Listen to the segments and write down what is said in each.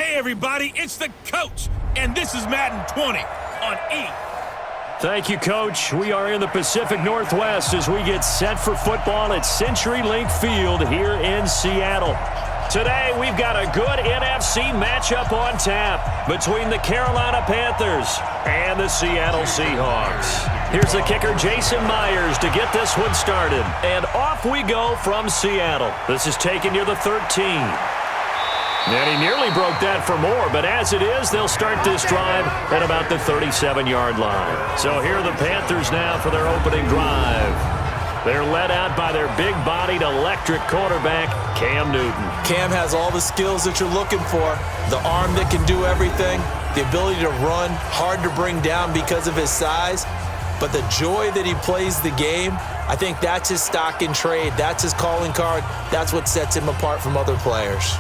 Hey, everybody, it's the coach, and this is Madden 20 on E! Thank you, Coach. We are in the Pacific Northwest as we get set for football at CenturyLink Field here in Seattle. Today, we've got a good NFC matchup on tap between the Carolina Panthers and the Seattle Seahawks. Here's the kicker, Jason Myers, to get this one started. And off we go from Seattle. This is taken near the 13. And he nearly broke that for more, but as it is, they'll start this drive at about the 37-yard line. So here are the Panthers now for their opening drive. They're led out by their big-bodied electric quarterback, Cam Newton. Cam has all the skills that you're looking for. The arm that can do everything, the ability to run, hard to bring down because of his size, but the joy that he plays the game, I think that's his stock in trade. That's his calling card. That's what sets him apart from other players.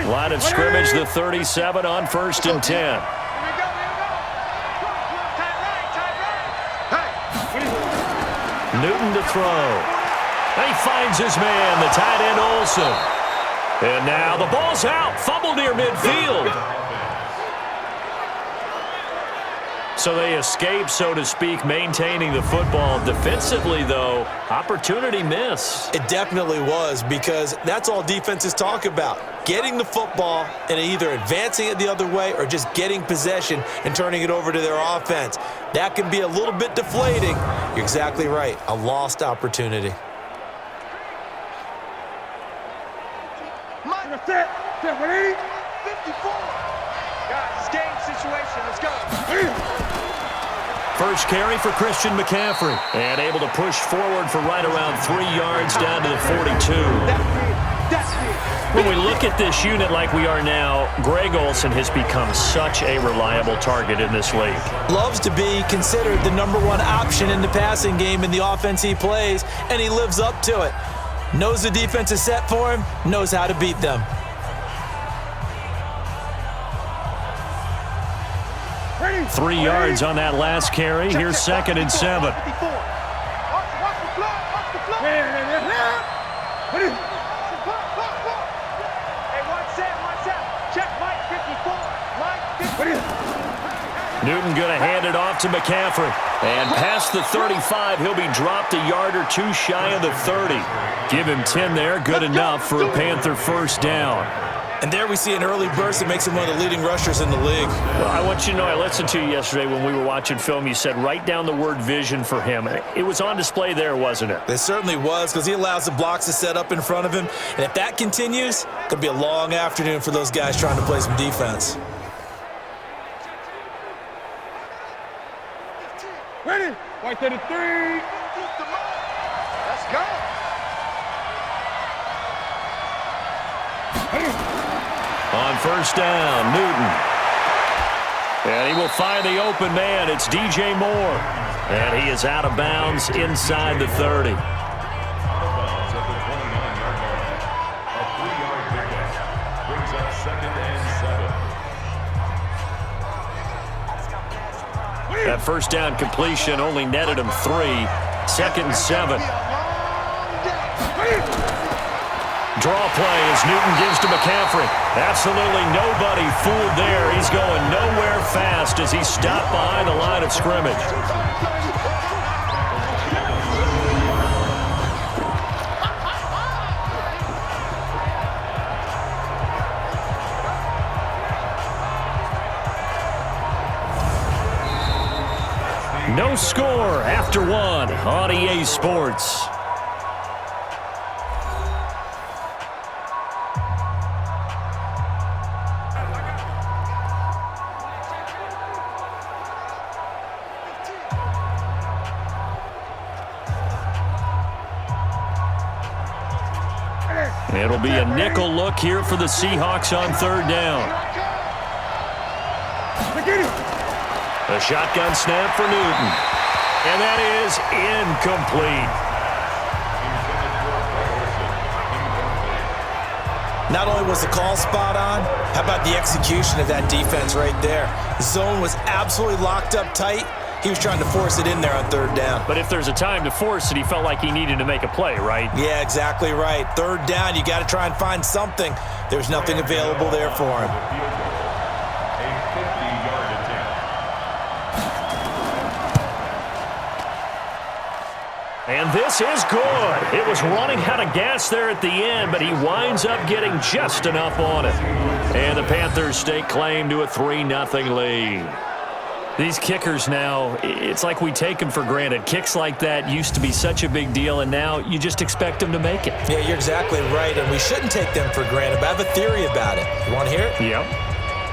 Line of scrimmage, the 37 on 1st and 10. Newton to throw. He finds his man, the tight end Olsen. And now the ball's out. Fumble near midfield. So they escape, so to speak, maintaining the football. Defensively, though, opportunity miss. It definitely was, because that's all defenses talk about. Getting the football and either advancing it the other way or just getting possession and turning it over to their offense. That can be a little bit deflating. You're exactly right. A lost opportunity. Set, 54. Guys, it's game situation. Let's go. First carry for Christian McCaffrey. And able to push forward for right around 3 yards down to the 42. When we look at this unit like we are now, Greg Olsen has become such a reliable target in this league. Loves to be considered the #1 option in the passing game in the offense he plays, and he lives up to it. Knows the defense is set for him, knows how to beat them. Ready. 3 yards on that last carry. Here's 2nd and 7. Watch the block. Hey, one set. Check Mike 54. Mike 54. Newton going to hand it off to McCaffrey. And past the 35, he'll be dropped a yard or two shy of the 30. Give him 10 there, good enough for a Panther first down. And there we see an early burst that makes him one of the leading rushers in the league. Well, I want you to know, I listened to you yesterday when we were watching film. You said write down the word vision for him. It was on display there, wasn't it? It certainly was, because he allows the blocks to set up in front of him. And if that continues, it's going to be a long afternoon for those guys trying to play some defense. Ready. Right to the 3. Let's go. On first down, Newton. And he will find the open man. It's DJ Moore. And he is out of bounds inside the 30. That first down completion only netted him 3. 2nd and 7. Draw play as Newton gives to McCaffrey. Absolutely nobody fooled there. He's going nowhere fast as he stopped behind the line of scrimmage. No score after 1 on EA Sports. It'll be a nickel look here for the Seahawks on 3rd down. A shotgun snap for Newton. And that is incomplete. Not only was the call spot on, how about the execution of that defense right there? Zone was absolutely locked up tight. He was trying to force it in there on third down. But if there's a time to force it, he felt like he needed to make a play, right? Yeah, exactly right. Third down, you got to try and find something. There's nothing available there for him. And this is good. It was running out of gas there at the end, but he winds up getting just enough on it. And the Panthers stake claim to a 3-0 lead. These kickers now, it's like we take them for granted. Kicks like that used to be such a big deal, and now you just expect them to make it. Yeah, you're exactly right, and we shouldn't take them for granted, but I have a theory about it. You want to hear it? Yep.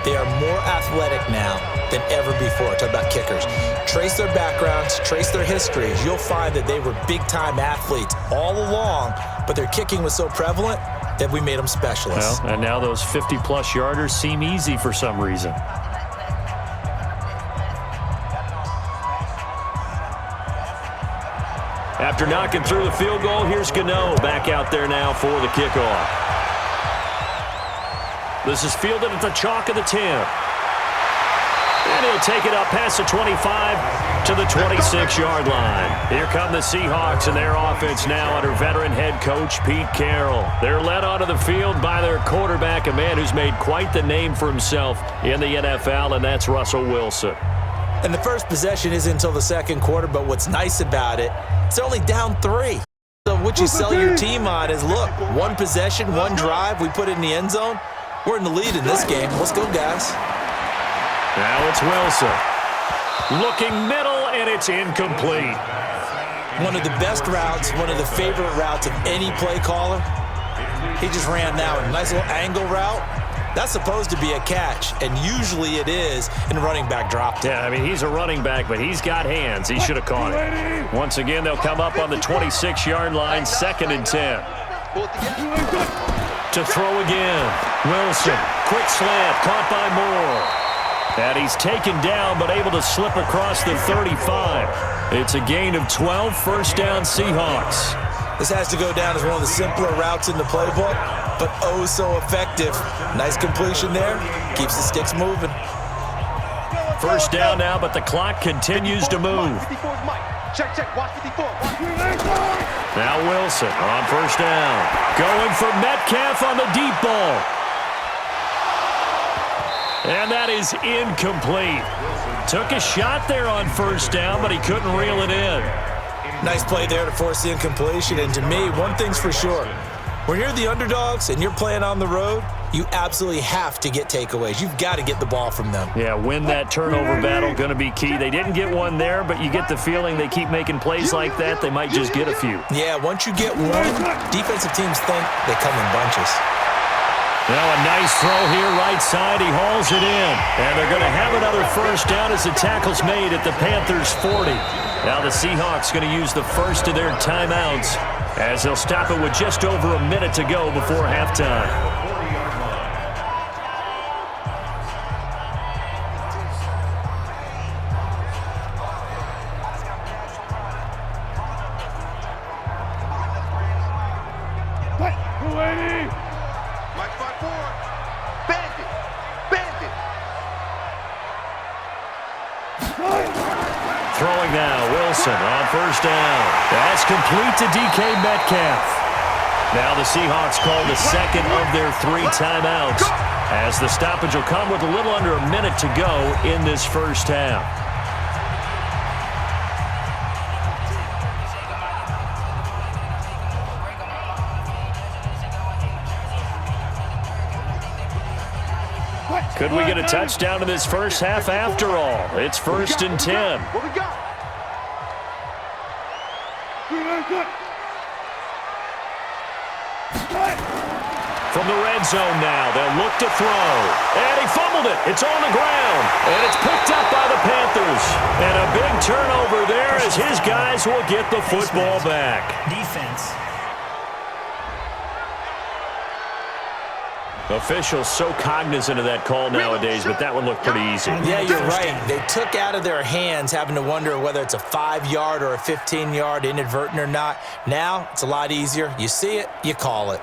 They are more athletic now than ever before. Talk about kickers. Trace their backgrounds, trace their histories. You'll find that they were big-time athletes all along, but their kicking was so prevalent that we made them specialists. Well, and now those 50-plus yarders seem easy for some reason. After knocking through the field goal, here's Gano back out there now for the kickoff. This is fielded at the chalk of the 10. And he'll take it up past the 25 to the 26-yard line. Here come the Seahawks and their offense now under veteran head coach Pete Carroll. They're led onto the field by their quarterback, a man who's made quite the name for himself in the NFL, and that's Russell Wilson. And the first possession isn't until the second quarter, but what's nice about it, it's only down 3. So what you sell your team on is, look, one possession, one drive, we put it in the end zone. We're in the lead in this game. Let's go, guys. Now it's Wilson. Looking middle, and it's incomplete. One of the best routes, one of the favorite routes of any play caller. He just ran now a nice little angle route. That's supposed to be a catch, and usually it is in running back drop. Yeah, I mean, he's a running back, but he's got hands. He should have caught it. Once again, they'll come up on the 26-yard line, 2nd and 10. To throw again. Wilson, quick slant, caught by Moore. And he's taken down, but able to slip across the 35. It's a gain of 12, first down Seahawks. This has to go down as one of the simpler routes in the playbook, but oh so effective. Nice completion there. Keeps the sticks moving. First down now, but the clock continues to move. Check, watch 54. Now Wilson on first down. Going for Metcalf on the deep ball. And that is incomplete. Took a shot there on first down, but he couldn't reel it in. Nice play there to force the incompletion. And to me, one thing's for sure. When you're the underdogs and you're playing on the road, you absolutely have to get takeaways. You've got to get the ball from them. Yeah, win that turnover battle, going to be key. They didn't get one there, but you get the feeling they keep making plays like that, they might just get a few. Yeah, once you get one, defensive teams think they come in bunches. Now a nice throw here, right side. He hauls it in. And they're going to have another first down as the tackle's made at the Panthers' 40. Now the Seahawks going to use the first of their timeouts as they'll stop it with just over a minute to go before halftime. Throwing now, Wilson on first down. That's complete to DK Metcalf. Now the Seahawks call the second of their 3 timeouts as the stoppage will come with a little under a minute to go in this first half. Could we get a touchdown in this first half after all? It's 1st and 10. What we got? From the red zone now, they'll look to throw. And he fumbled it. It's on the ground. And it's picked up by the Panthers. And a big turnover there as his guys will get the football back. Defense. Officials so cognizant of that call nowadays, but that one looked pretty easy. Yeah, you're right. They took out of their hands having to wonder whether it's a 5-yard or a 15-yard inadvertent or not. Now, it's a lot easier. You see it, you call it.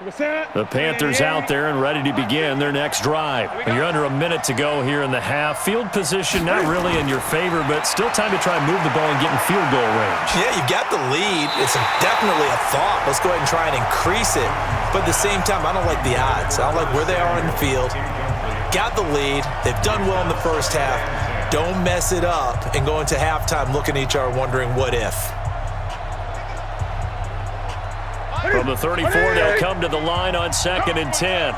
The Panthers out there and ready to begin their next drive. You're under a minute to go here in the half. Field position not really in your favor, but still time to try and move the ball and get in field goal range. Yeah, you've got the lead. It's definitely a thought. Let's go ahead and try and increase it. But at the same time, I don't like the odds. I don't like where they are in the field. Got the lead. They've done well in the first half. Don't mess it up and go into halftime looking at each other wondering what if. From the 34, they'll come to the line on 2nd and 10.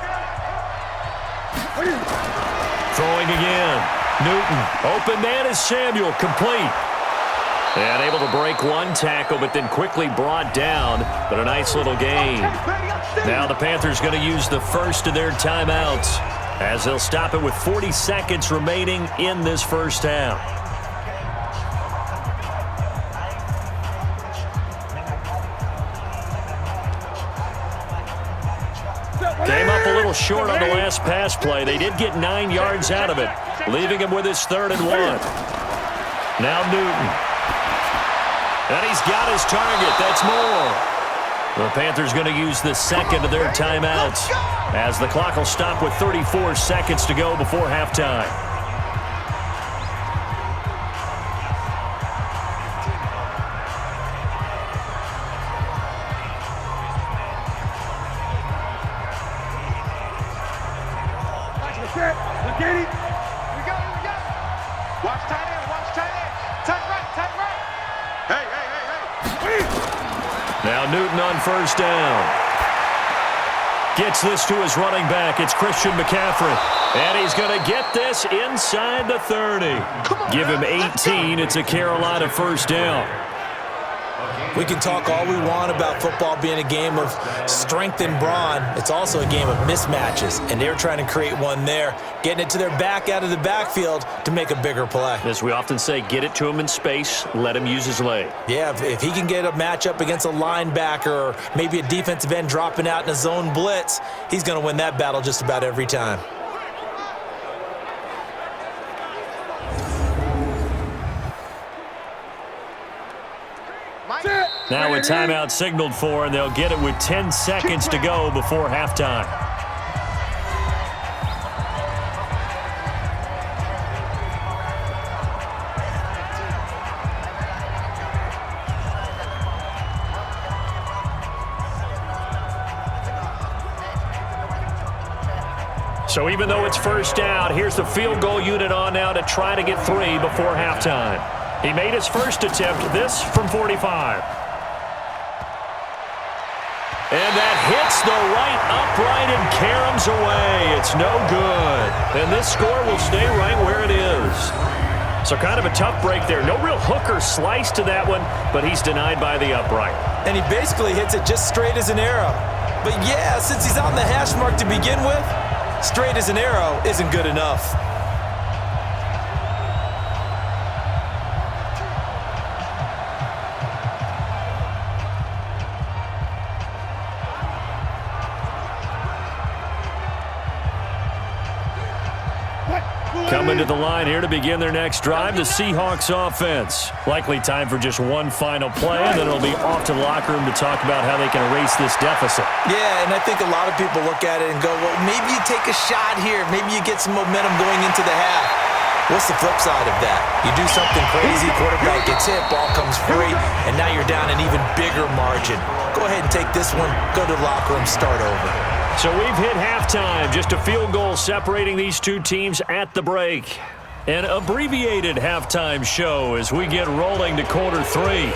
Throwing again. Newton. Open man is Samuel. Complete. And able to break one tackle, but then quickly brought down. But a nice little gain. Now the Panthers going to use the first of their timeouts, as they'll stop it with 40 seconds remaining in this first half. Came up a little short on the last pass play. They did get 9 yards out of it, leaving him with his 3rd and 1. Now Newton. And he's got his target. That's more. The Panthers going to use the second of their timeouts, as the clock will stop with 34 seconds to go before halftime. Watch tight end, watch tight end. Tight right. Hey. Now Newton on first down. Gets this to his running back. It's Christian McCaffrey. And he's going to get this inside the 30. Give him 18. It's a Carolina first down. We can talk all we want about football being a game of strength and brawn. It's also a game of mismatches, and they're trying to create one there, getting it to their back out of the backfield to make a bigger play. As we often say, get it to him in space, let him use his leg. Yeah, if he can get a matchup against a linebacker or maybe a defensive end dropping out in a zone blitz, he's going to win that battle just about every time. Now a timeout signaled for, and they'll get it with 10 seconds to go before halftime. So even though it's first down, here's the field goal unit on now to try to get 3 before halftime. He made his first attempt, this from 45. And that hits the right upright and caroms away. It's no good. And this score will stay right where it is. So kind of a tough break there. No real hook or slice to that one, but he's denied by the upright. And he basically hits it just straight as an arrow. But yeah, since he's on the hash mark to begin with, straight as an arrow isn't good enough. Coming to the line here to begin their next drive, the Seahawks offense. Likely time for just one final play, and then it'll be off to the locker room to talk about how they can erase this deficit. Yeah, and I think a lot of people look at it and go, well, maybe you take a shot here. Maybe you get some momentum going into the half. What's the flip side of that? You do something crazy, quarterback gets hit, ball comes free, and now you're down an even bigger margin. Go ahead and take this one, go to the locker room, start over. So we've hit halftime, just a field goal separating these two teams at the break. An abbreviated halftime show as we get rolling to quarter 3.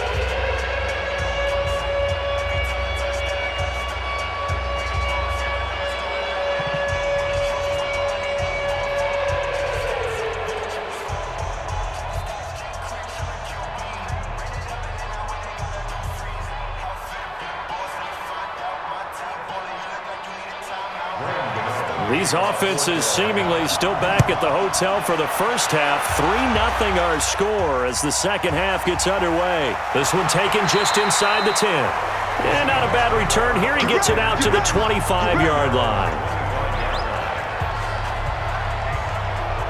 These offenses seemingly still back at the hotel for the first half. 3-0 our score as the second half gets underway. This one taken just inside the 10. And not a bad return here. He gets it out to the 25-yard line.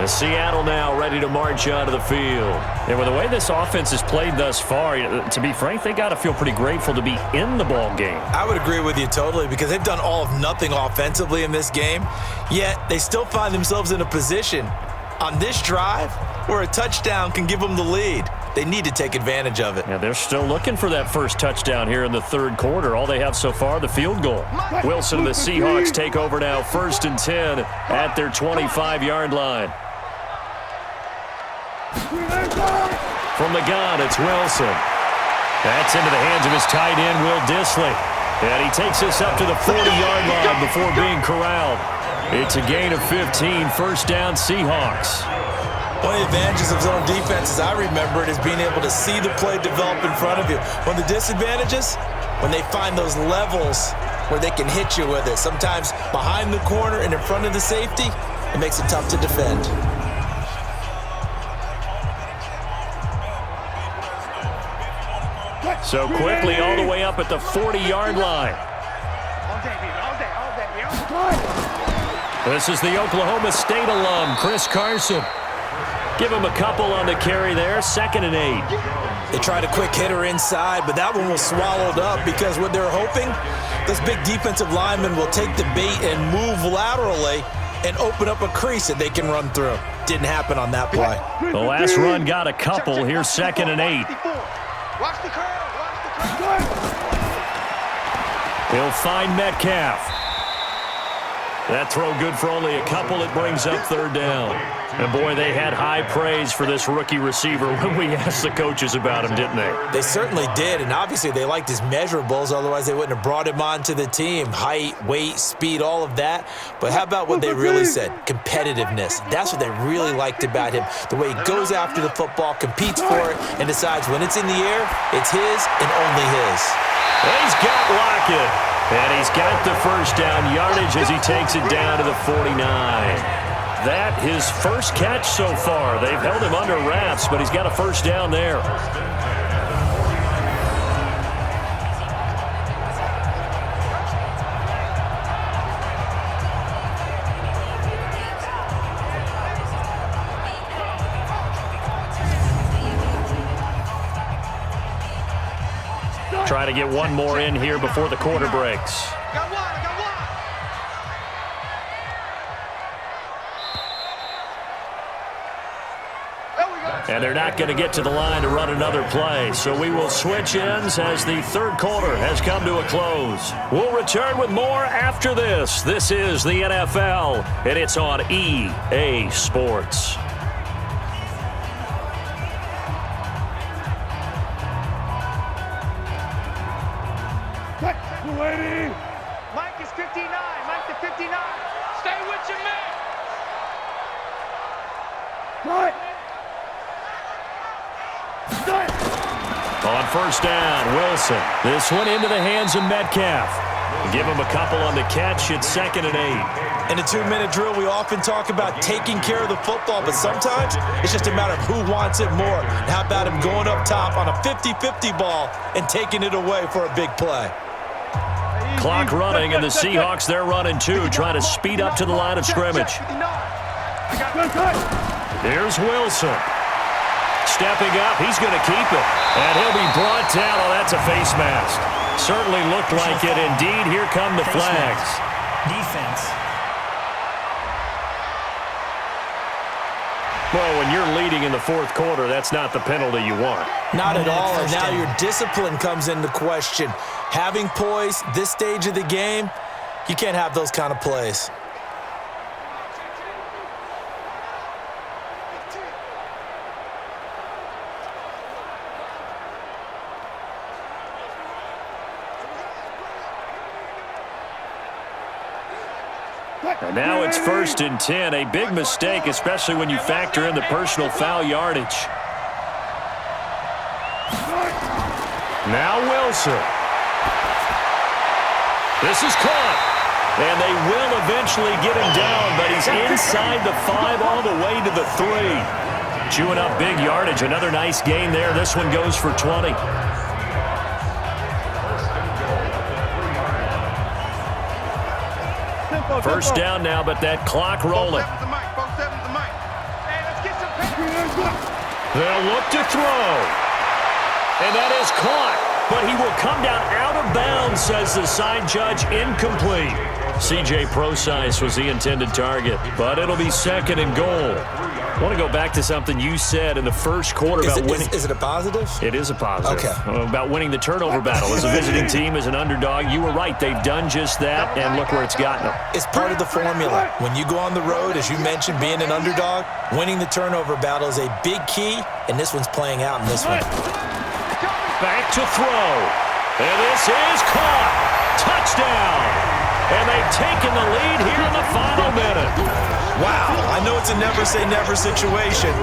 And Seattle now ready to march onto the field. And with the way this offense has played thus far, to be frank, they got to feel pretty grateful to be in the ball game. I would agree with you totally because they've done all of nothing offensively in this game, yet they still find themselves in a position on this drive where a touchdown can give them the lead. They need to take advantage of it. Yeah, they're still looking for that first touchdown here in the third quarter. All they have so far, the field goal. Wilson and the Seahawks take over now, 1st and 10 at their 25-yard line. From the gun, it's Wilson. That's into the hands of his tight end, Will Dissly. And he takes us up to the 40-yard line before being corralled. It's a gain of 15, 1st down Seahawks. One of the advantages of zone defense, as I remember it, is being able to see the play develop in front of you. One of the disadvantages, when they find those levels where they can hit you with it, sometimes behind the corner and in front of the safety, it makes it tough to defend. So quickly all the way up at the 40-yard line. This is the Oklahoma State alum, Chris Carson. Give him a couple on the carry there, 2nd and 8. They tried a quick hitter inside, but that one was swallowed up because what they're hoping, those big defensive linemen will take the bait and move laterally and open up a crease that they can run through. Didn't happen on that play. The last run got a couple. Here's 2nd and 8. Watch the curve. Watch the curve. He'll find Metcalf. That throw good for only a couple. It brings up 3rd down. And, boy, they had high praise for this rookie receiver when we asked the coaches about him, didn't they? They certainly did, and obviously they liked his measurables. Otherwise, they wouldn't have brought him onto the team. Height, weight, speed, all of that. But how about what they really said? Competitiveness. That's what they really liked about him. The way he goes after the football, competes for it, and decides when it's in the air, it's his and only his. He's got Lockett. And he's got the 1st down yardage as he takes it down to the 49. That his first catch so far. They've held him under wraps, but he's got a 1st down there. Try to get one more in here before the quarter breaks. And they're not going to get to the line to run another play. So we will switch ends as the third quarter has come to a close. We'll return with more after this. This is the NFL, and it's on EA Sports. Mike is 59. Mike to 59. Stay with your man. On 1st down, Wilson. This one into the hands of Metcalf. Give him a couple on the catch. It's 2nd and 8. In a 2-minute drill, we often talk about taking care of the football, but sometimes it's just a matter of who wants it more. And how about him going up top on a 50-50 ball and taking it away for a big play? Clock running, and the Seahawks, they're running too, trying to speed up to the line of scrimmage. Here's Wilson. Stepping up, he's going to keep it. And he'll be brought down. Oh, that's a face mask. Certainly looked like it. Indeed, here come the flags. Defense. Well, when you're leading in the 4th quarter, that's not the penalty you want. Not at all, and now your discipline comes into question. Having poise, this stage of the game, you can't have those kind of plays. And now it's 1st and 10. A big mistake, especially when you factor in the personal foul yardage. Now Wilson. This is caught. And they will eventually get him down, but he's inside the 5 all the way to the 3. Chewing up big yardage. Another nice gain there. This one goes for 20. First down now, but that clock rolling. They'll look to throw. And that is caught. But he will come down out of bounds, says the side judge, incomplete. C.J. Procise was the intended target, but it'll be 2nd and goal. I want to go back to something you said in the first quarter about winning. Is it a positive? It is a positive. Okay. About winning the turnover battle. As a visiting team, as an underdog, you were right. They've done just that, and look where it's gotten them. It's part of the formula. When you go on the road, as you mentioned, being an underdog, winning the turnover battle is a big key, and this one's playing out in this one. Back to throw. And this is caught. Touchdown. And they've taken the lead here in the final minute. Wow, I know it's a never-say-never situation,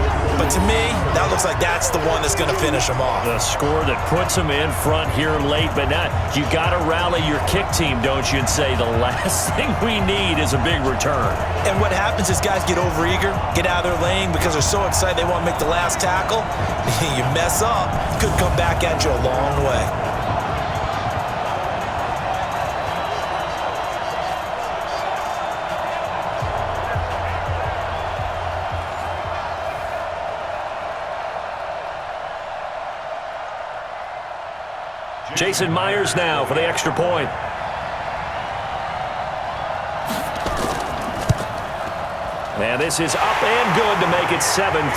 but to me, that looks like that's the one that's going to finish them off. The score that puts them in front here late, but not. You got to rally your kick team, don't you, and say the last thing we need is a big return. And what happens is guys get overeager, get out of their lane because they're so excited they want to make the last tackle. You mess up, could come back at you a long way. Jason Myers now for the extra point. And this is up and good to make it 7-3.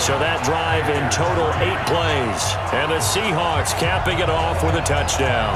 So that drive in total 8 plays. And the Seahawks capping it off with a touchdown.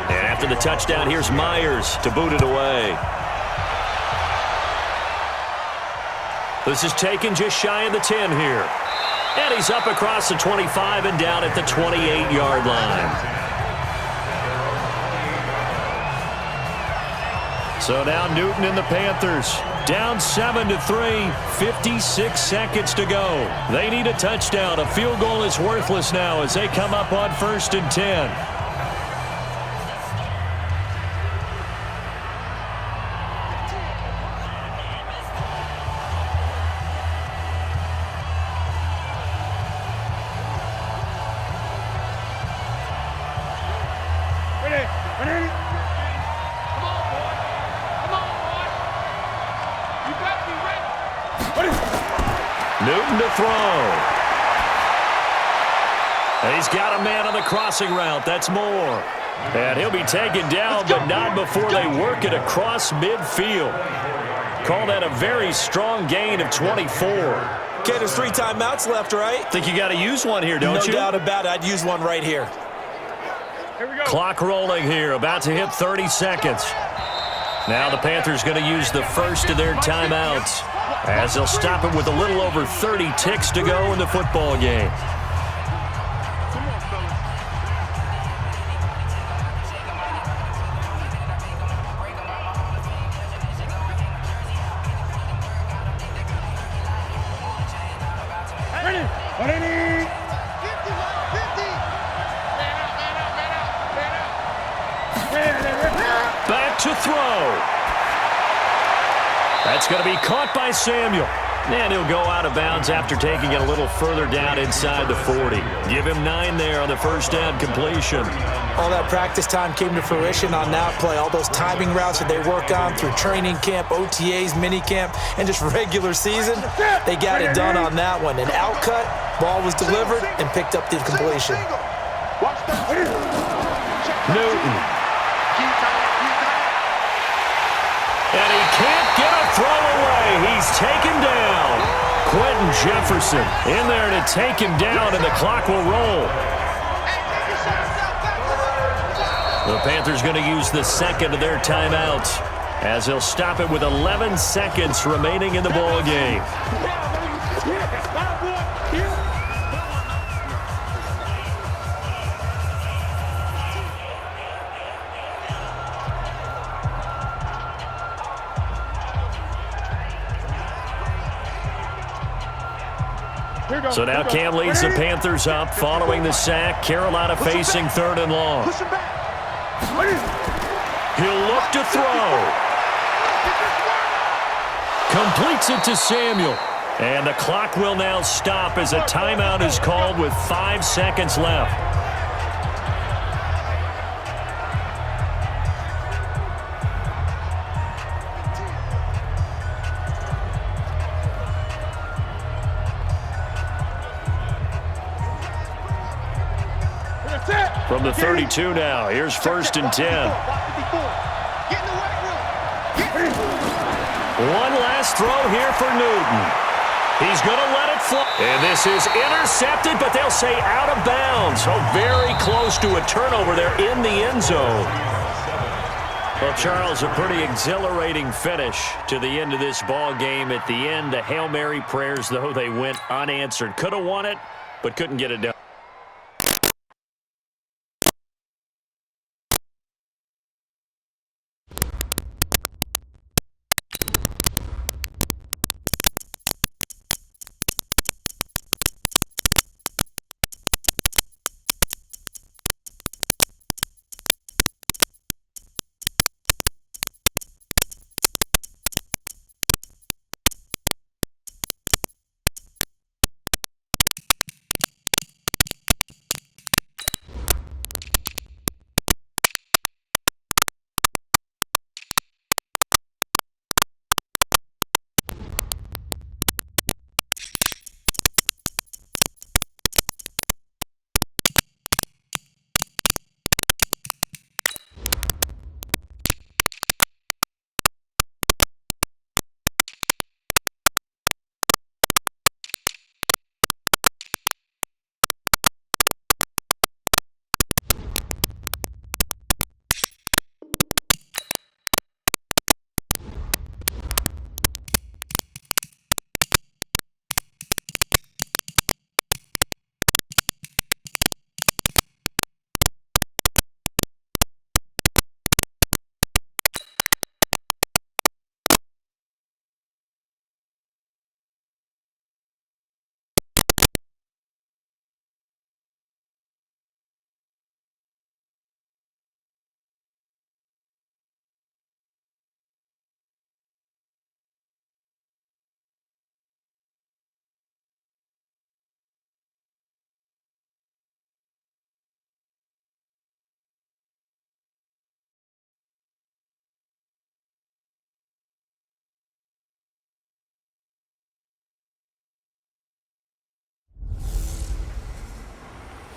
After the touchdown, here's Myers to boot it away. This is taken just shy of the 10 here. And he's up across the 25 and down at the 28-yard line. So now Newton and the Panthers down 7-3, 56 seconds to go. They need a touchdown. A field goal is worthless now as they come up on 1st and 10. Newton to throw. And he's got a man on the crossing route. That's Moore. And he'll be taken down, but not before they work it across midfield. Call that a very strong gain of 24. Okay, there's 3 timeouts left, right? Think you got to use one here, don't you? No doubt about it. I'd use one right here. Here we go. Clock rolling here, about to hit 30 seconds. Now the Panthers going to use the first of their timeouts, as they'll stop it with a little over 30 ticks to go in the football game. Back to throw. That's going to be caught by Samuel. And he'll go out of bounds after taking it a little further down inside the 40. Give him 9 there on the first down completion. All that practice time came to fruition on that play. All those timing routes that they work on through training camp, OTAs, minicamp, and just regular season, they got it done on that one. An outcut, ball was delivered, and picked up the completion. Newton. And he can't get a throw away. He's taken down. Quentin Jefferson in there to take him down, and the clock will roll. The Panthers going to use the second of their timeouts, as they'll stop it with 11 seconds remaining in the ball game. So now Cam leads the Panthers up following the sack. Carolina facing 3rd and long. He'll look to throw. Completes it to Samuel. And the clock will now stop as a timeout is called with 5 seconds left. From the 32 now, here's 1st and 10. One last throw here for Newton. He's going to let it fly. And this is intercepted, but they'll say out of bounds. So very close to a turnover there in the end zone. Well, Charles, a pretty exhilarating finish to the end of this ball game. At the end, the Hail Mary prayers, though, they went unanswered. Could have won it, but couldn't get it done.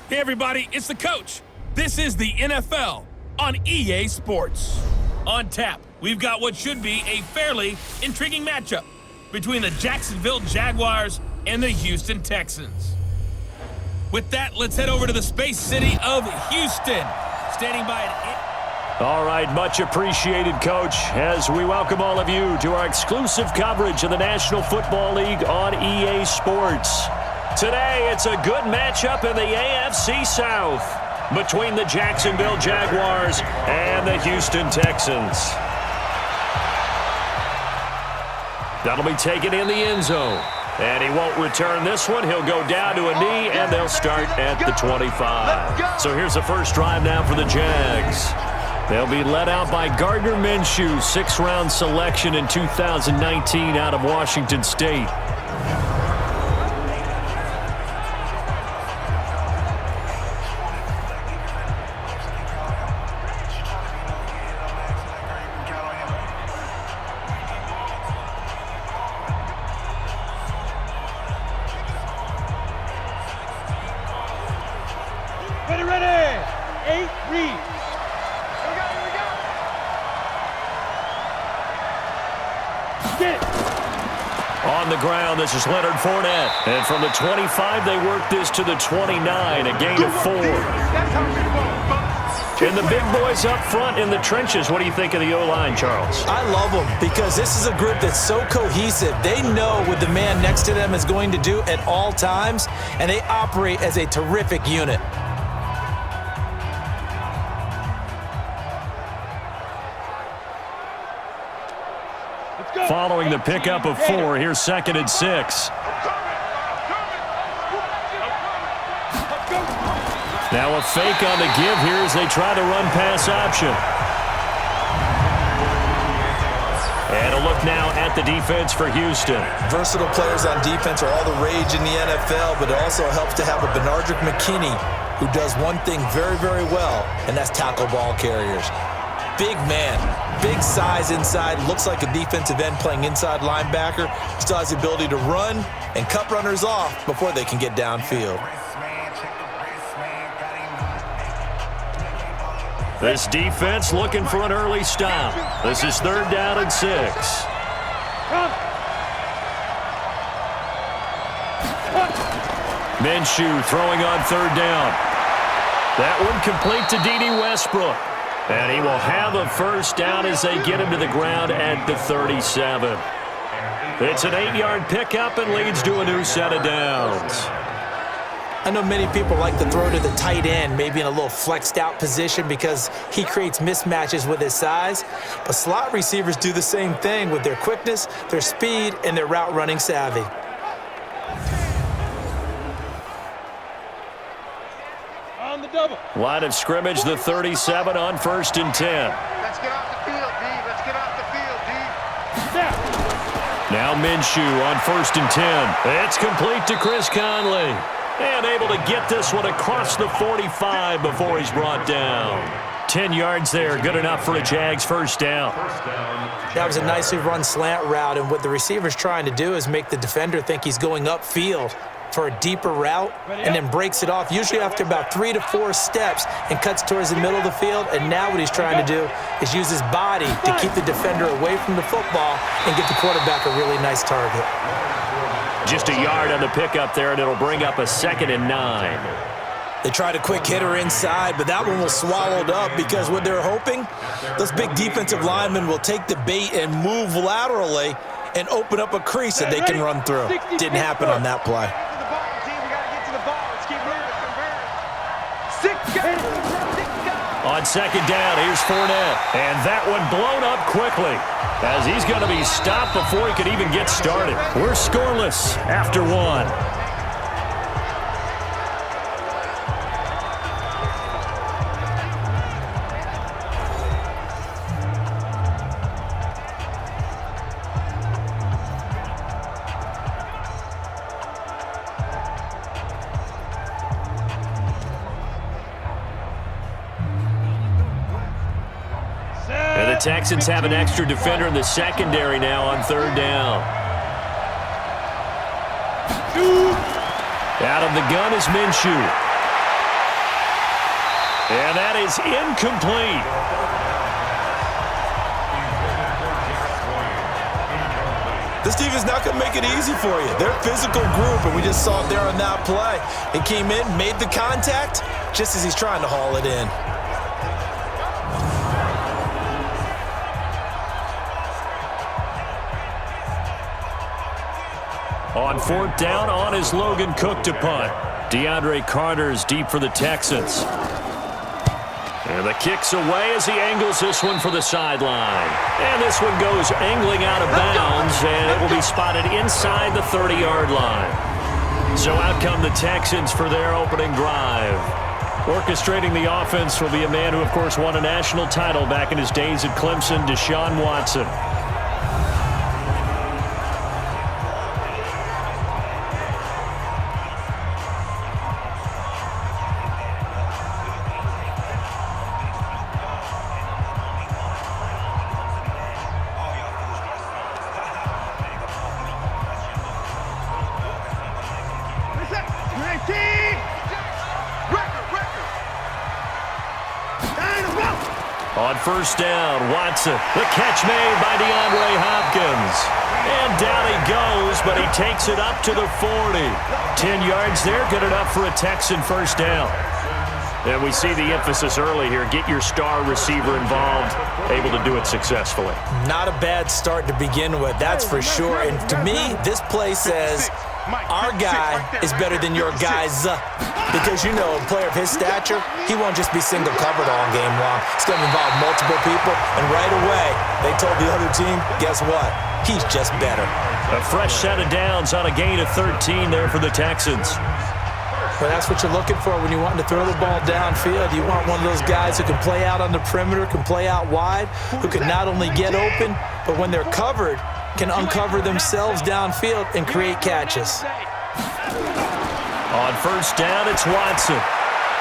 Hey everybody, it's the coach. This is the NFL on EA Sports. On tap, we've got what should be a fairly intriguing matchup between the Jacksonville Jaguars and the Houston Texans. With that, let's head over to the space city of Houston. Standing by at... All right, much appreciated, Coach, as we welcome all of you to our exclusive coverage of the National Football League on EA Sports. Today, it's a good matchup in the AFC South between the Jacksonville Jaguars and the Houston Texans. That'll be taken in the end zone. And he won't return this one. He'll go down to a knee, and they'll start at the 25. So here's the first drive now for the Jags. They'll be led out by Gardner Minshew, 6th-round selection in 2019 out of Washington State. On the ground, this is Leonard Fournette. And from the 25, they work this to the 29, a gain of 4. And the big boys up front in the trenches. What do you think of the O-line, Charles? I love them because this is a group that's so cohesive. They know what the man next to them is going to do at all times, and they operate as a terrific unit. Following the pickup of 4, here's 2nd and 6. Now a fake on the give here as they try to run pass option. And a look now at the defense for Houston. Versatile players on defense are all the rage in the NFL, but it also helps to have a Benardrick McKinney who does one thing very, very well, and that's tackle ball carriers. Big man, big size inside, looks like a defensive end playing inside linebacker. Still has the ability to run and cut runners off before they can get downfield. This defense looking for an early stop. This is 3rd down and 6. Minshew throwing on 3rd down. That one complete to D.D. Westbrook. And he will have a 1st down as they get him to the ground at the 37. It's an 8-yard pickup and leads to a new set of downs. I know many people like to throw to the tight end, maybe in a little flexed out position because he creates mismatches with his size. But slot receivers do the same thing with their quickness, their speed, and their route running savvy. On the double. Line of scrimmage, the 37 on 1st and 10. Let's get off the field, D. Let's get off the field, D. Snap. Now Minshew on 1st and 10. It's complete to Chris Conley. And able to get this one across the 45 before he's brought down. 10 yards there, good enough for a Jags 1st down. That was a nicely run slant route, and what the receiver's trying to do is make the defender think he's going upfield for a deeper route and then breaks it off, usually after about 3 to 4 steps, and cuts towards the middle of the field. And now what he's trying to do is use his body to keep the defender away from the football and give the quarterback a really nice target. Just a yard on the pickup there, and it'll bring up a 2nd and 9. They tried a quick hitter inside, but that one was swallowed up because what they're hoping, those big defensive linemen will take the bait and move laterally and open up a crease that they can run through. Didn't happen on that play. On 2nd down, here's Fournette. And that one blown up quickly as he's going to be stopped before he could even get started. We're scoreless after 1. Texans have an extra defender in the secondary now on 3rd down. Out of the gun is Minshew. And that is incomplete. This defense is not going to make it easy for you. They're a physical group, and we just saw it there on that play. It came in, made the contact, just as he's trying to haul it in. On 4th down, on is Logan Cook to punt. DeAndre Carter's deep for the Texans. And the kick's away as he angles this one for the sideline. And this one goes angling out of bounds, and it will be spotted inside the 30-yard line. So out come the Texans for their opening drive. Orchestrating the offense will be a man who, of course, won a national title back in his days at Clemson, Deshaun Watson. On 1st down, Watson. The catch made by DeAndre Hopkins. And down he goes, but he takes it up to the 40. 10 yards there, good enough for a Texan 1st down. And we see the emphasis early here. Get your star receiver involved, able to do it successfully. Not a bad start to begin with, that's for sure. And to me, this play says our guy is better than your guys. Because, you know, a player of his stature, he won't just be single covered all game long. It's going to involve multiple people. And right away, they told the other team, guess what? He's just better. A fresh set of downs on a gain of 13 there for the Texans. Well, that's what you're looking for when you want to throw the ball downfield. You want one of those guys who can play out on the perimeter, can play out wide, who can not only get open, but when they're covered, can uncover themselves downfield and create catches. On first down, it's Watson.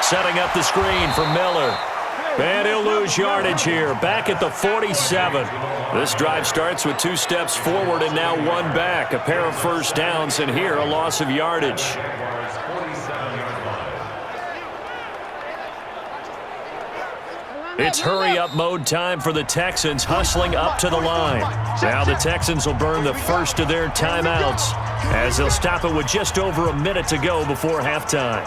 Setting up the screen for Miller. And he'll lose yardage here, back at the 47. This drive starts with 2 steps forward and now 1 back. A pair of first downs, and here a loss of yardage. It's hurry-up mode time for the Texans, hustling up to the line. Now the Texans will burn the first of their timeouts, as they'll stop it with just over a minute to go before halftime.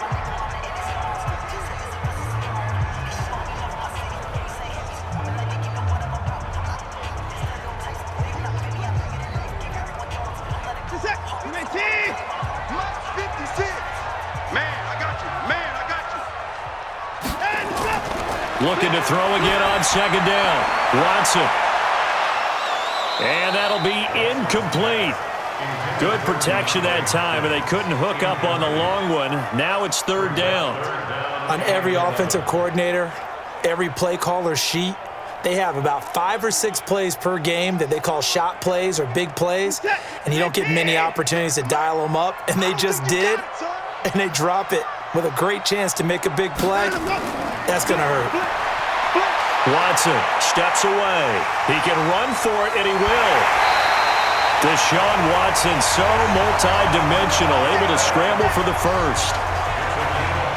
Looking to throw again on second down. Watson. And that'll be incomplete. Good protection that time, and they couldn't hook up on the long one. Now it's third down. On every offensive coordinator, every play caller sheet, they have about 5 or 6 plays per game that they call shot plays or big plays, and you don't get many opportunities to dial them up, and they just did, and they drop it with a great chance to make a big play. That's going to hurt. Watson steps away. He can run for it, and he will. Deshaun Watson, so multi-dimensional, able to scramble for the first.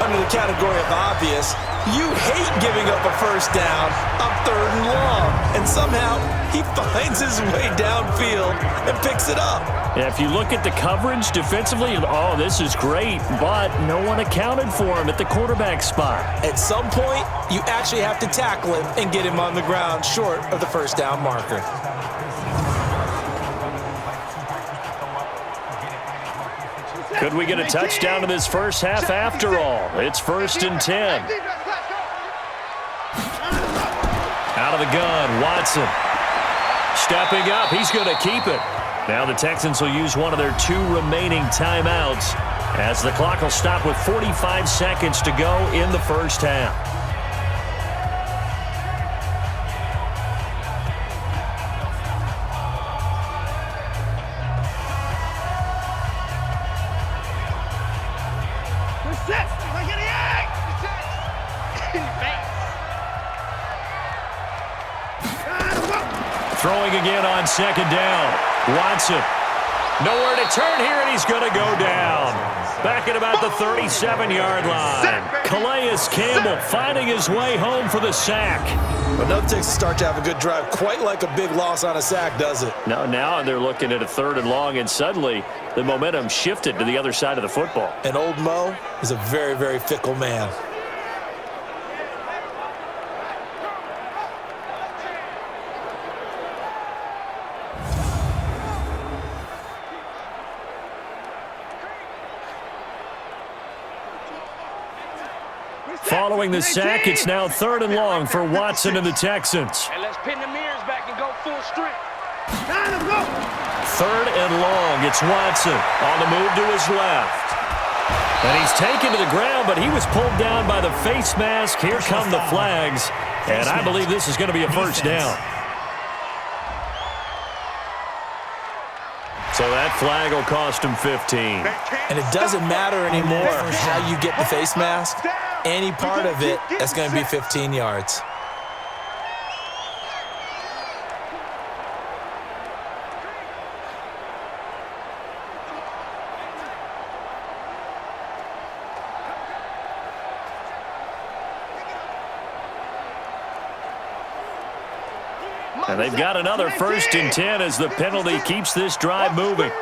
Under the category of obvious, you hate giving up a first down on 3rd and long, and somehow he finds his way downfield and picks it up. Yeah, if you look at the coverage defensively, oh, this is great, but no one accounted for him at the quarterback spot. At some point, you actually have to tackle him and get him on the ground short of the first down marker. Could we get a touchdown in this first half after all? It's 1st and 10. Out of the gun, Watson. Stepping up, he's going to keep it. Now the Texans will use one of their 2 remaining timeouts, as the clock will stop with 45 seconds to go in the first half. Throwing again on second down. Watson. Nowhere to turn here, and he's going to go down. Back at about the 37-yard line. Calais Campbell finding his way home for the sack. But no Texans start to have a good drive, quite like a big loss on a sack, does it? No, now they're looking at a 3rd and long, and suddenly the momentum shifted to the other side of the football. And old Mo is a very, very fickle man. Following the sack, it's now 3rd and long for Watson and the Texans. And let's pin the mirrors back and go full strength. 3rd and long, it's Watson on the move to his left. And he's taken to the ground, but he was pulled down by the face mask. Here come the flags, and I believe this is going to be a first down. So that flag will cost him 15. And it doesn't matter anymore how you get the face mask. Any part of it, that's going to be 15 yards. And they've got another 1st and 10 as the penalty keeps this drive moving.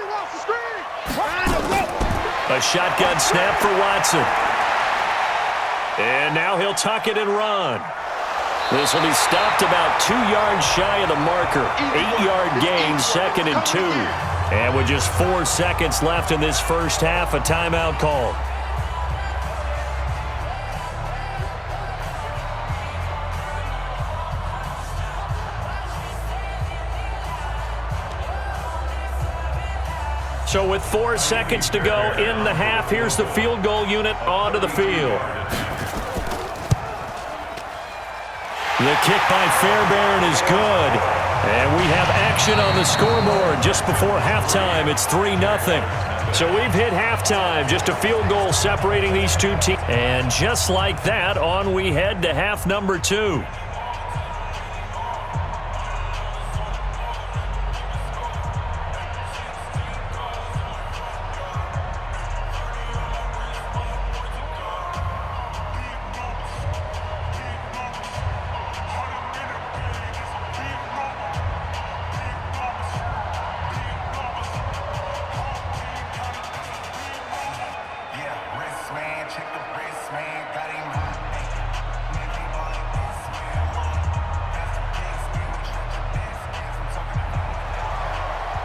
A shotgun snap for Watson. And now he'll tuck it and run. This will be stopped about 2 yards shy of the marker. 8-yard gain, 2nd and 2. And with just 4 seconds left in this first half, a timeout called. So with 4 seconds to go in the half, here's the field goal unit onto the field. The kick by Fairbairn is good. And we have action on the scoreboard just before halftime. It's 3-0. So we've hit halftime, just a field goal separating these two teams. And just like that, on we head to half number 2.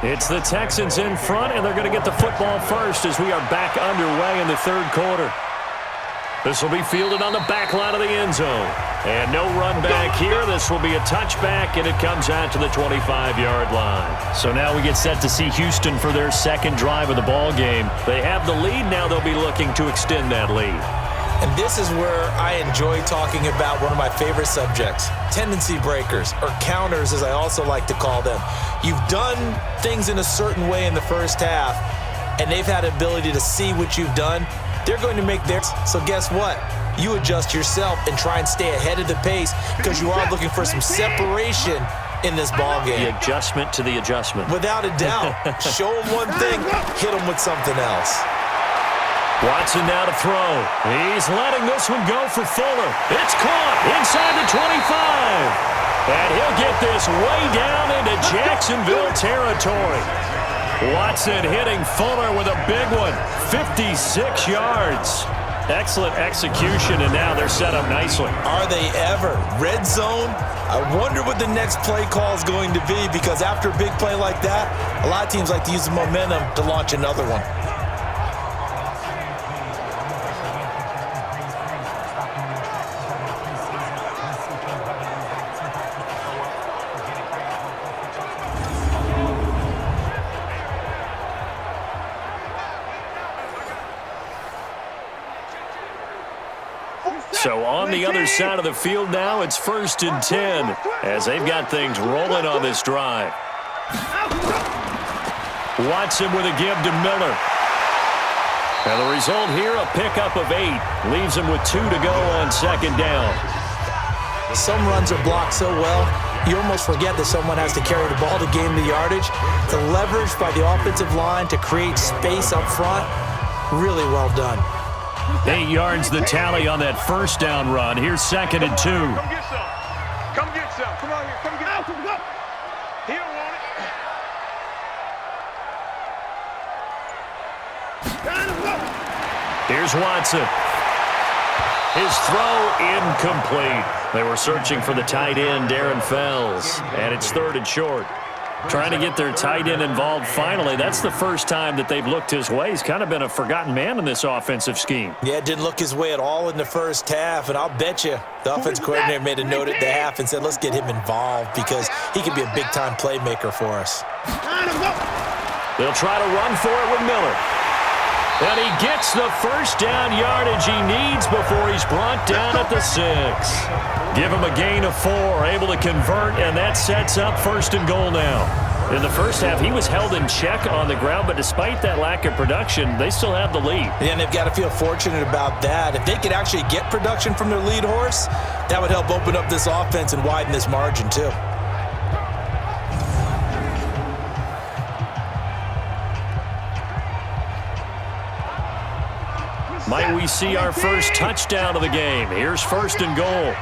It's the Texans in front, and they're going to get the football first as we are back underway in the third quarter. This will be fielded on the back line of the end zone. And no run back here. This will be a touchback, and it comes out to the 25-yard line. So now we get set to see Houston for their second drive of the ball game. They have the lead. Now they'll be looking to extend that lead. And this is where I enjoy talking about one of my favorite subjects, tendency breakers, or counters as I also like to call them. You've done things in a certain way in the first half, and they've had the ability to see what you've done. They're going to make theirs. So guess what? You adjust yourself and try and stay ahead of the pace because you are looking for some separation in this ball game. The adjustment to the adjustment. Without a doubt. Show them one thing, hit them with something else. Watson now to throw. He's letting this one go for Fuller. It's caught inside the 25. And he'll get this way down into Jacksonville territory. Watson hitting Fuller with a big one. 56 yards. Excellent execution, and now they're set up nicely. Are they ever? Red zone? I wonder what the next play call is going to be because after a big play like that, a lot of teams like to use the momentum to launch another one. So on the other side of the field now, it's 1st and 10 as they've got things rolling on this drive. Watson with a give to Miller. And the result here, a pickup of 8. Leaves him with 2 to go on second down. Some runs are blocked so well, you almost forget that someone has to carry the ball to gain the yardage. The leverage by the offensive line to create space up front, really well done. 8 yards the tally on that first down run. Here's 2nd and 2. Come get some. Come get some. Come on here. Come get some. Come go. He don't want it. Here's Watson. His throw incomplete. They were searching for the tight end, Darren Fells, and it's 3rd and short. Trying to get their tight end involved finally. That's the first time that they've looked his way. He's kind of been a forgotten man in this offensive scheme. Yeah, it didn't look his way at all in the first half, and I'll bet you the offense coordinator made a note at the half and said, let's get him involved because he could be a big-time playmaker for us. They'll try to run for it with Miller. And he gets the first down yardage he needs before he's brought down at the 6. Give him a gain of 4, able to convert, and that sets up 1st and goal now. In the first half, he was held in check on the ground, but despite that lack of production, they still have the lead. And they've got to feel fortunate about that. If they could actually get production from their lead horse, that would help open up this offense and widen this margin too. Might we see our first touchdown of the game? Here's 1st and goal.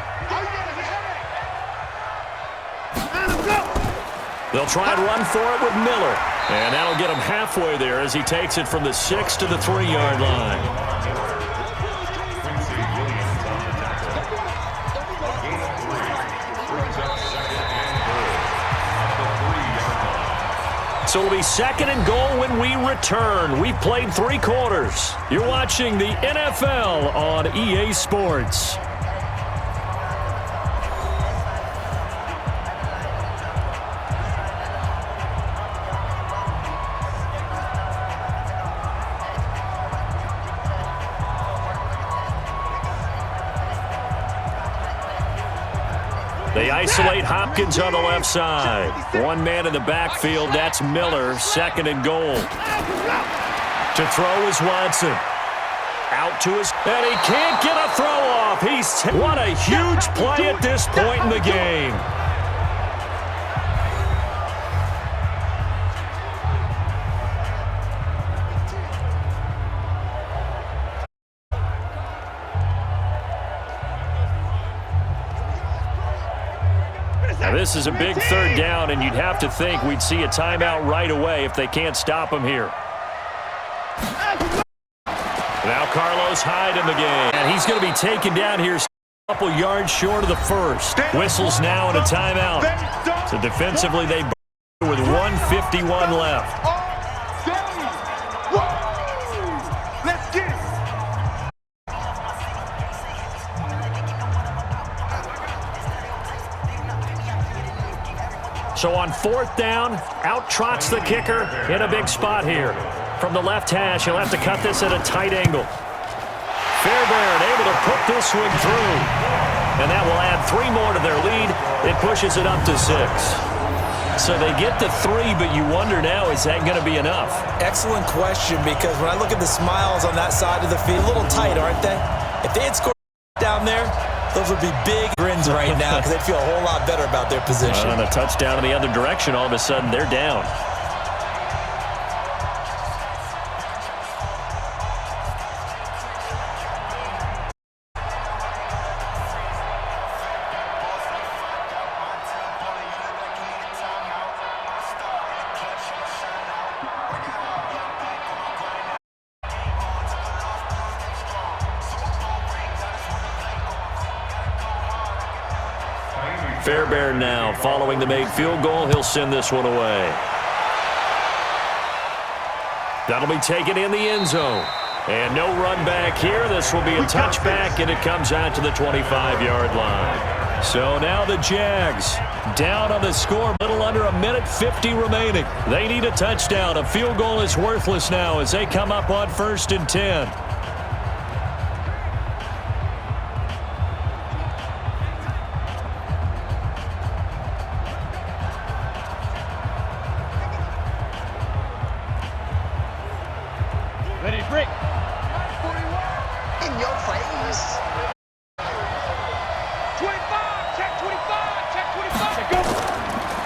They'll try and run for it with Miller. And that'll get him halfway there as he takes it from the 6 to the 3-yard line. So it'll be 2nd and goal when we return. We've played 3 quarters. You're watching the NFL on EA Sports. They isolate Hopkins on the left side. One man in the backfield, that's Miller, 2nd and goal. To throw is Watson. Out to his, and he can't get a throw off. What a huge play at this point in the game. Now this is a big 3rd down, and you'd have to think we'd see a timeout right away if they can't stop him here. Now Carlos Hyde in the game, and he's going to be taken down here a couple yards short of the first. Whistles now and a timeout. So defensively they with 1:51 left. Let's get it. So on 4th down, out trots the kicker in a big spot here. From the left hash, he'll have to cut this at a tight angle. Fairbairn able to put this one through. And that will add 3 more to their lead. It pushes it up to 6. So they get to 3, but you wonder now, is that going to be enough? Excellent question, because when I look at the smiles on that side of the field, a little tight, aren't they? If they had scored down there, those would be big grins right now because they'd feel a whole lot better about their position. On a touchdown in the other direction, all of a sudden they're down. Fairbairn now following the made field goal. He'll send this one away. That'll be taken in the end zone. And no run back here. This will be a touchback, and it comes out to the 25-yard line. So now the Jags down on the score, little under 1:50 remaining. They need a touchdown. A field goal is worthless now as they come up on 1st and 10. Ready, break. In your face. 25, check 25, check 25. Go.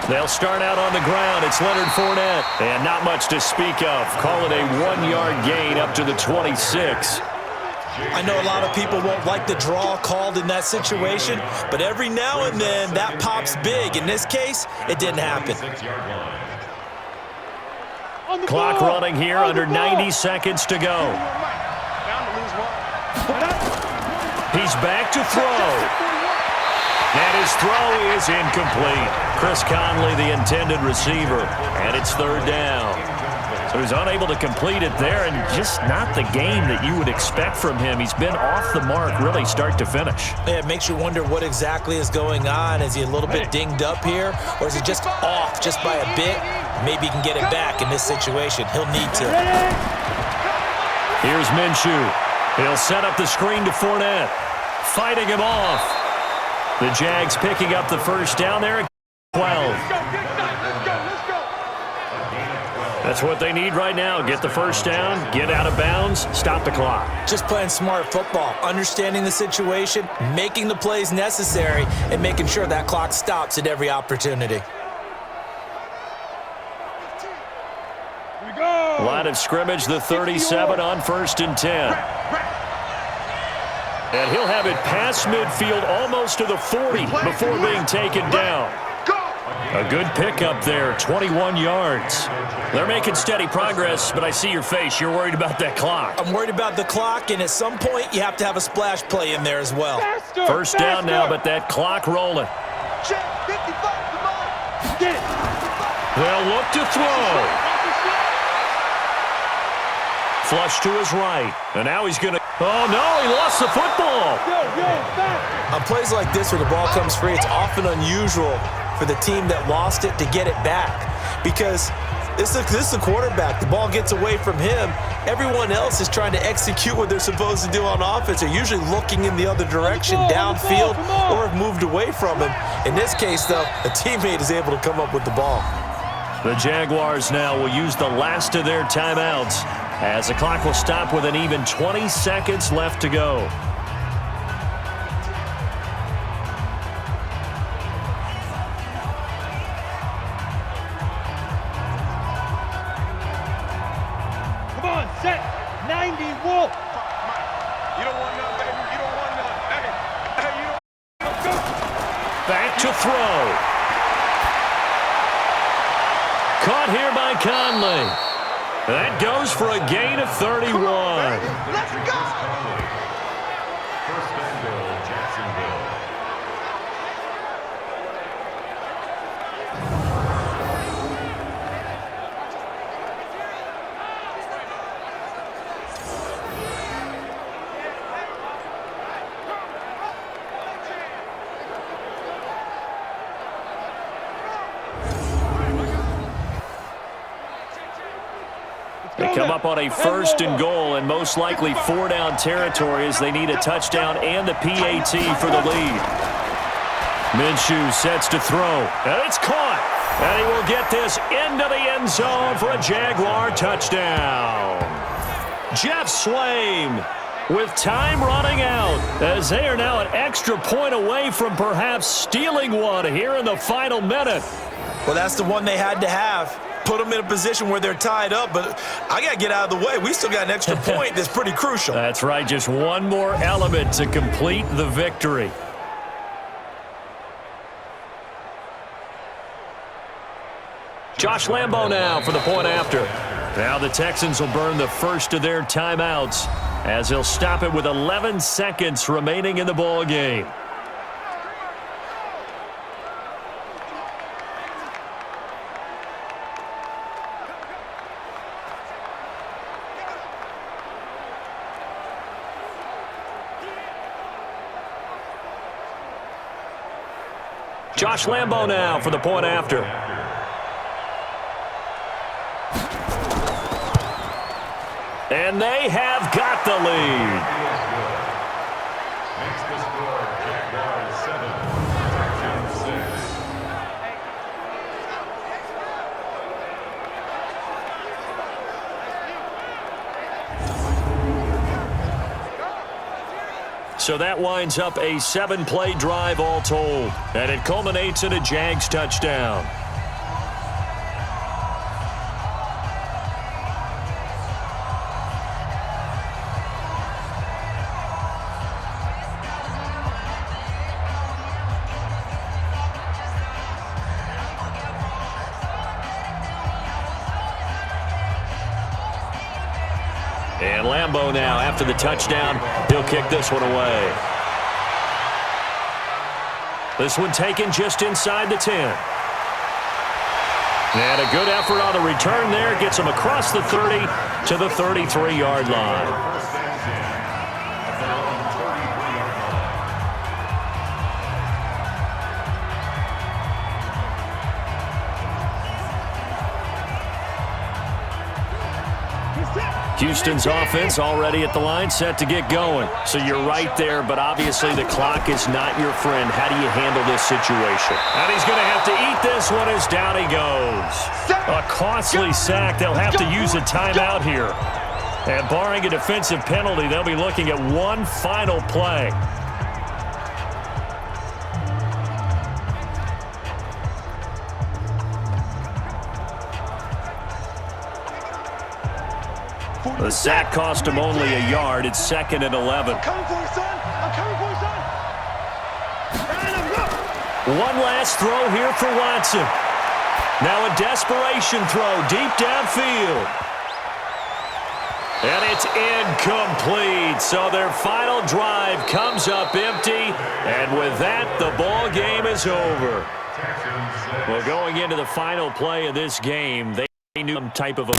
They'll start out on the ground. It's Leonard Fournette. And not much to speak of. Call it a 1-yard gain up to the 26. I know a lot of people won't like the draw called in that situation, but every now and then that pops big. In this case, it didn't happen. Clock running here, under 90 seconds to go. He's back to throw. And his throw is incomplete. Chris Conley, the intended receiver, and it's 3rd down. So he's unable to complete it there, and just not the game that you would expect from him. He's been off the mark really start to finish. Yeah, it makes you wonder what exactly is going on. Is he a little bit dinged up here, or is he just off just by a bit? Maybe he can get it back in this situation. He'll need to. Here's Minshew. He'll set up the screen to Fournette. Fighting him off. The Jags picking up the 1st down there at 12. That's what they need right now. Get the 1st down, get out of bounds, stop the clock. Just playing smart football, understanding the situation, making the plays necessary, and making sure that clock stops at every opportunity. Line of scrimmage, the 37 on 1st and 10. And he'll have it past midfield almost to the 40 before being taken down. A good pickup there, 21 yards. They're making steady progress, but I see your face. You're worried about that clock. I'm worried about the clock, and at some point, you have to have a splash play in there as well. 1st down now, but that clock rolling. They'll look to throw. Flush to his right, and now he's going to... Oh, no, he lost the football. On plays like this where the ball comes free, it's often unusual for the team that lost it to get it back, because This is a quarterback. The ball gets away from him. Everyone else is trying to execute what they're supposed to do on offense. They're usually looking in the other direction, downfield, or have moved away from him. In this case, though, a teammate is able to come up with the ball. The Jaguars now will use the last of their timeouts as the clock will stop with an even 20 seconds left to go. Come on, set. 90 Wolf. You don't want none, baby. You don't want none. Hey, you don't. Go. Back to throw. Caught here by Conley. That goes for a gain of 31. Let's go. First and goal, Jacksonville. They come up on a first and goal and most likely 4-down territory as they need a touchdown and the PAT for the lead. Minshew sets to throw, and it's caught. And he will get this into the end zone for a Jaguar touchdown. Jeff Swaim with time running out as they are now an extra point away from perhaps stealing one here in the final minute. Well, that's the one they had to have. Put them in a position where they're tied up, but I got to get out of the way. We still got an extra point that's pretty crucial. That's right, just one more element to complete the victory. Josh Lambo now for the point after. Now the Texans will burn the first of their timeouts as they'll stop it with 11 seconds remaining in the ball game. Josh Lambo now for the point after. And they have got the lead. Makes the score Jaguars 7, Texans 6. So that winds up a 7-play drive all told. And it culminates in a Jags touchdown. And Lambo now, after the touchdown, he'll kick this one away. This one taken just inside the 10. And a good effort on the return there. Gets him across the 30 to the 33-yard line. First and 10 at their own 33-yard line. Houston's offense already at the line, set to get going. So you're right there, but obviously the clock is not your friend. How do you handle this situation? And he's going to have to eat this one as down he goes. A costly sack. They'll have to use a timeout here. And barring a defensive penalty, they'll be looking at one final play. The sack cost him only a yard. It's 2nd and 11. I'm coming for you, son. I'm coming for you, son. One last throw here for Watson. Now a desperation throw deep downfield. And it's incomplete. So their final drive comes up empty. And with that, the ball game is over. Well, going into the final play of this game, they knew some type of a